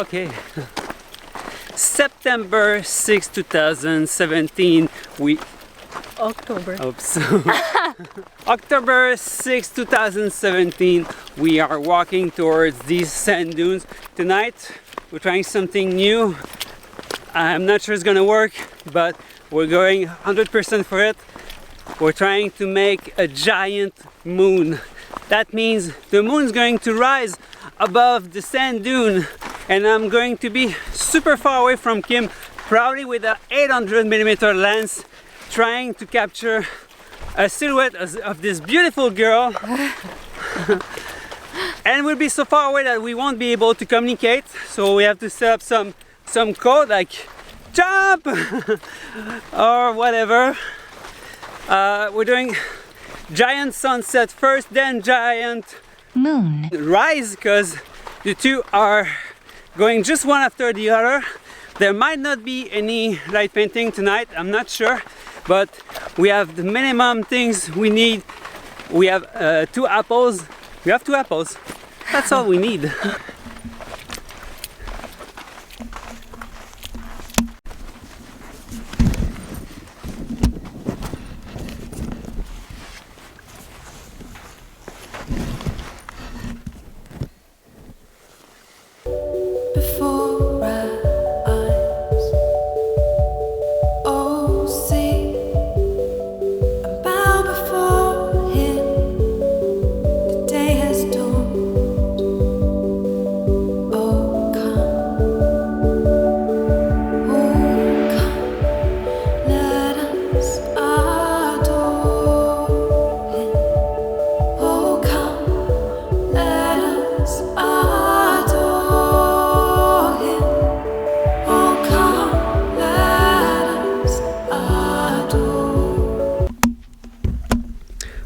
Okay. September 6, 2017. October. Oops. October 6, 2017. We are walking towards these sand dunes. Tonight, we're trying something new. I'm not sure it's gonna work, but we're going 100% for it. We're trying to make a giant moon. That means the moon's going to rise above the sand dune, and I'm going to be super far away from Kim, probably with a 800mm lens, trying to capture a silhouette of this beautiful girl. And we'll be so far away that we won't be able to communicate, so we have to set up some code like jump or whatever. We're doing giant sunset first, then giant Moon rise, because the two are going just one after the other. There might not be any light painting tonight, I'm not sure, but we have the minimum things we need. We have 2 apples. We have 2 apples. That's all we need.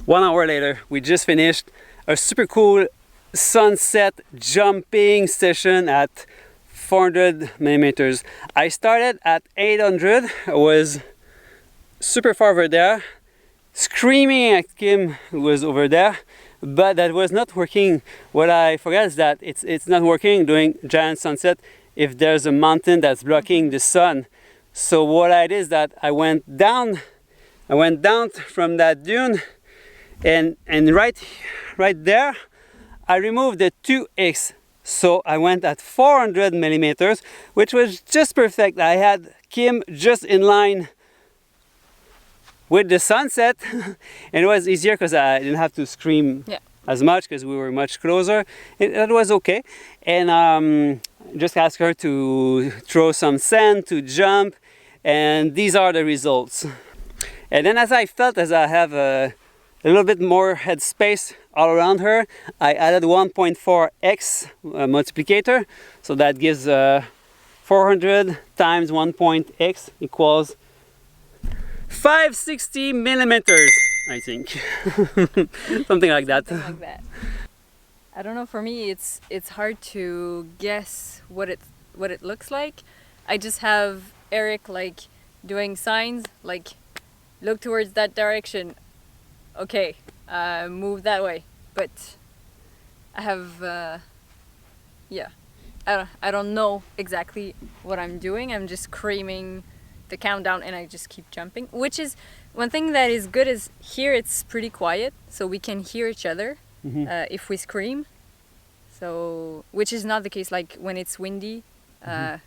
One hour later, we just finished a super cool sunset jumping session at 400mm. I started at 800, I was super far over there, screaming at Kim, who was over there, but that was not working. What I forgot is that it's not working doing giant sunset if there's a mountain that's blocking the sun. So what I did is that I went down from that dune, and right there I removed the 2x, so I went at 400mm, which was just perfect. I had Kim just in line with the sunset and it was easier because I didn't have to scream as much because we were much closer. It was okay. And just asked her to throw some sand, to jump, and these are the results. And then as I have a little bit more head space all around her, I added 1.4x multiplicator, so that gives 400 times 1.x equals 560mm, I think. Something like that. Something like that. I don't know, for me it's hard to guess what it looks like. I just have Eric like doing signs like look towards that direction. Okay, move that way, but I have, I don't know exactly what I'm doing. I'm just screaming the countdown and I just keep jumping, which is one thing that is good is here it's pretty quiet, so we can hear each other if we scream. So, which is not the case like when it's windy, we're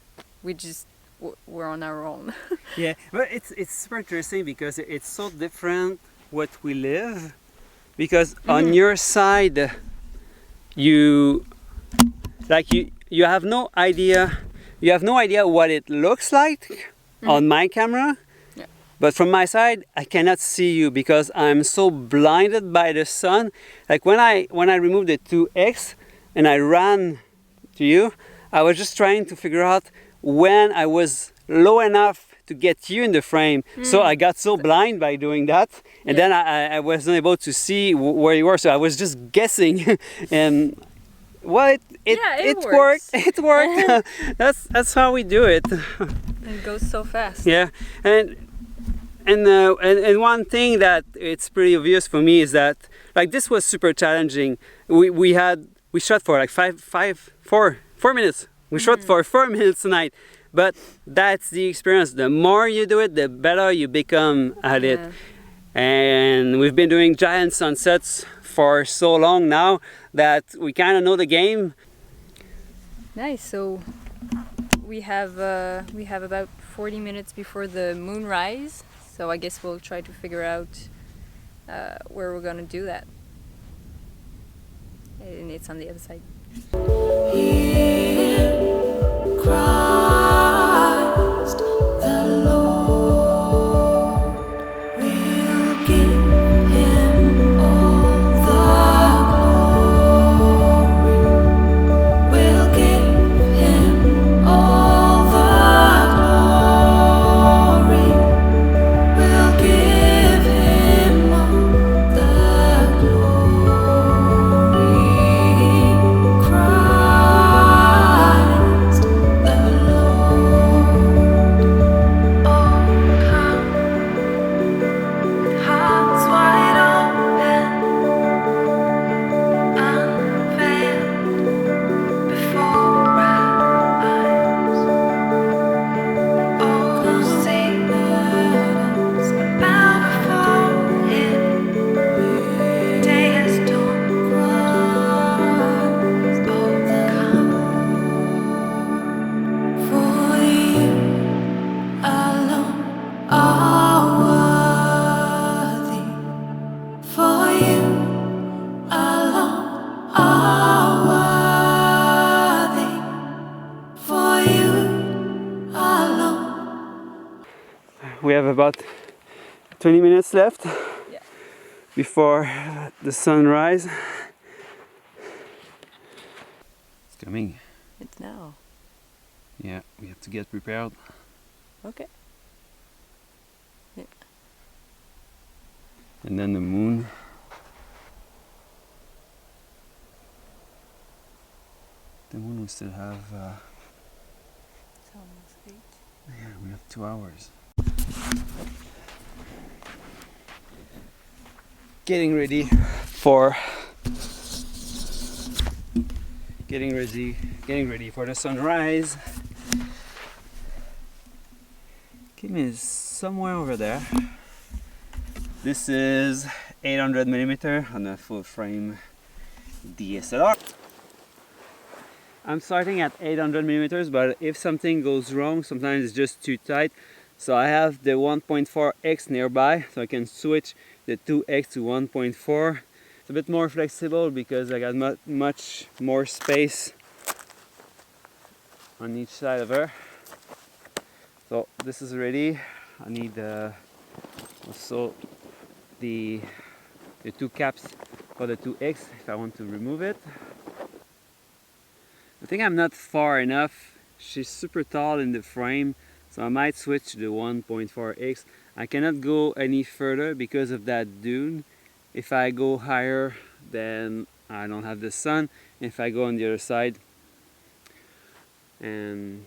on our own. Yeah, but it's super interesting because it's so different what we live, because on your side you have no idea what it looks like on my camera, but from my side I cannot see you because I'm so blinded by the sun. Like when I removed the 2x and I ran to you, I was just trying to figure out when I was low enough to get you in the frame. So I got so blind by doing that, and then I wasn't able to see where you were, so I was just guessing. And well, it worked. It worked. That's how we do it. It goes so fast. Yeah, and one thing that it's pretty obvious for me is that like this was super challenging. We shot for like 4 minutes. We shot for 4 minutes tonight, but that's the experience. The more you do it, the better you become at it. And we've been doing giant sunsets for so long now that we kind of know the game. Nice. So we have about 40 minutes before the moonrise. So I guess we'll try to figure out where we're gonna do that. And it's on the other side. Christ the Lord, will give him all the glory, will give him all the glory, will give him all the glory. Christ the Lord, oh come with hearts wide open, unveiled before our eyes. Oh, see us bow before Him. Day has dawned. Oh, come, for You alone are worthy. For You alone are worthy. For You alone. We have about 20 minutes left Yeah. before the sunrise. It's coming. It's now. Yeah, we have to get prepared. Okay. And then the moon. The moon we still have, It's almost 8. yeah, we have 2 hours. Getting ready for the sunrise. Kim is somewhere over there. This is 800mm on a full frame DSLR. I'm starting at 800mm, but if something goes wrong, sometimes it's just too tight. So I have the 1.4x nearby, so I can switch the 2x to 1.4. It's a bit more flexible because I got much more space on each side of her. So this is ready. I need also the 2 caps for the 2x if I want to remove it. I think I'm not far enough. She's super tall in the frame, so I might switch to the 1.4x. I cannot go any further because of that dune. If I go higher, then I don't have the sun. If I go on the other side, and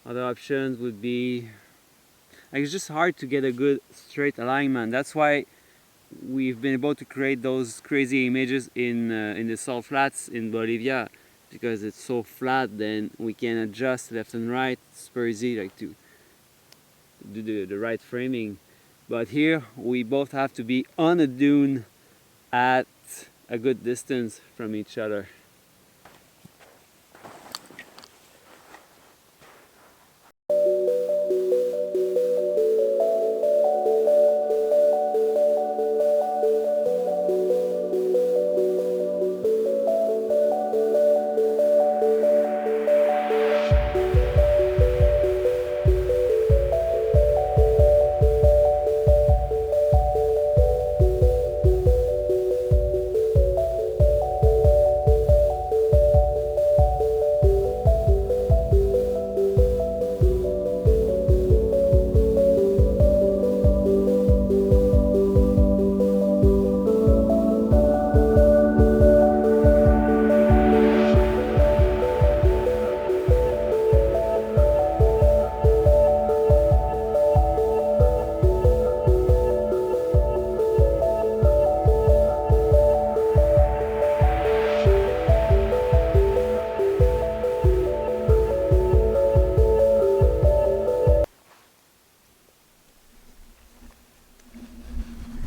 other options would be, like, it's just hard to get a good straight alignment. That's why we've been able to create those crazy images in the salt flats in Bolivia, because it's so flat. Then we can adjust left and right. It's super easy, like, to do the right framing. But here we both have to be on a dune at a good distance from each other.